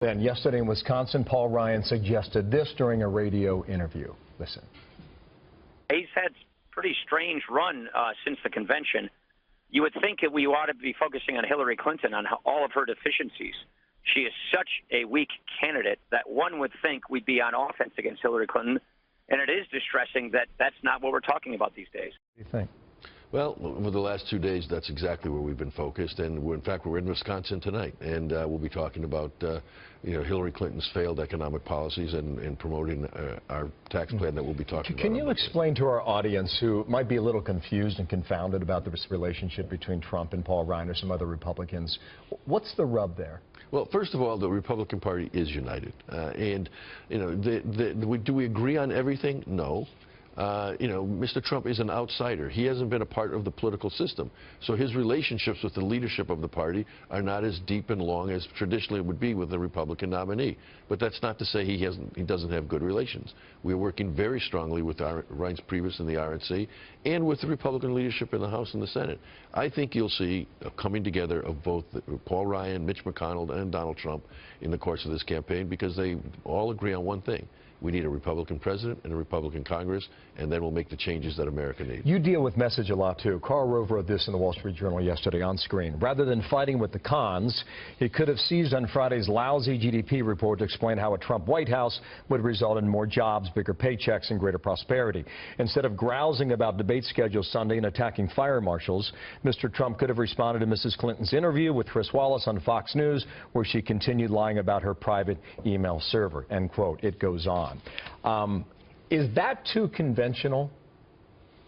Then yesterday in Wisconsin, Paul Ryan suggested this during a radio interview. Listen. He's had a pretty strange run since the convention. You would think that we ought to be focusing on Hillary Clinton, on all of her deficiencies. She is such a weak candidate that one would think we'd be on offense against Hillary Clinton. And it is distressing that that's not what we're talking about these days. What do you think? Well, over the last 2 days, that's exactly where we've been focused, and in fact, we're in Wisconsin tonight, and we'll be talking about, Hillary Clinton's failed economic policies and promoting our tax plan that we'll be talking about. Can you explain to our audience who might be a little confused and confounded about this relationship between Trump and Paul Ryan or some other Republicans, what's the rub there? Well, first of all, the Republican Party is united, do we agree on everything? No. Mr. Trump is an outsider. He hasn't been a part of the political system. So his relationships with the leadership of the party are not as deep and long as traditionally it would be with a Republican nominee. But that's not to say he doesn't have good relations. We're working very strongly with Reince Priebus and the RNC and with the Republican leadership in the House and the Senate. I think you'll see a coming together of both Paul Ryan, Mitch McConnell, and Donald Trump in the course of this campaign because they all agree on one thing. We need a Republican president and a Republican Congress, and then we'll make the changes that America needs. You deal with message a lot, too. Karl Rove wrote this in the Wall Street Journal yesterday on screen. Rather than fighting with the cons, he could have seized on Friday's lousy GDP report to explain how a Trump White House would result in more jobs, bigger paychecks, and greater prosperity. Instead of grousing about debate scheduled Sunday and attacking fire marshals, Mr. Trump could have responded to Mrs. Clinton's interview with Chris Wallace on Fox News, where she continued lying about her private email server. End quote. It goes on. Is that too conventional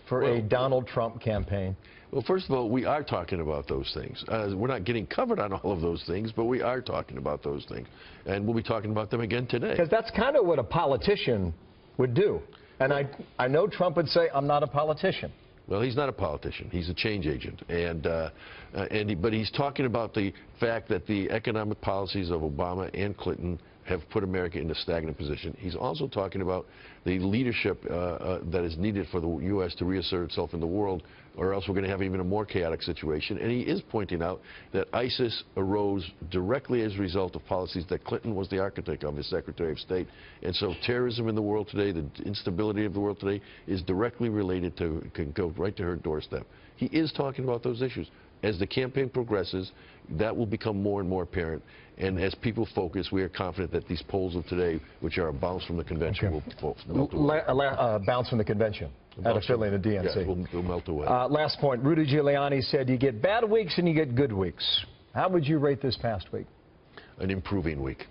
for a Donald Trump campaign? Well, first of all, we are talking about those things. We're not getting covered on all of those things, but we are talking about those things. And we'll be talking about them again today. Because that's kind of what a politician would do. And I know Trump would say, I'm not a politician. Well, he's not a politician. He's a change agent. But he's talking about the fact that the economic policies of Obama and Clinton have put America in a stagnant position. He's also talking about the leadership that is needed for the U.S. to reassert itself in the world, or else we're going to have even a more chaotic situation. And he is pointing out that ISIS arose directly as a result of policies that Clinton was the architect of as Secretary of State. And so terrorism in the world today, the instability of the world today, is directly related to, can go right to her doorstep. He is talking about those issues. As the campaign progresses, that will become more and more apparent. And as people focus, we are confident that these polls of today, which are a bounce from the convention, will melt away. Bounce from the convention at a Philly and a DNC. Yeah, will melt away. Last point, Rudy Giuliani said you get bad weeks and you get good weeks. How would you rate this past week? An improving week.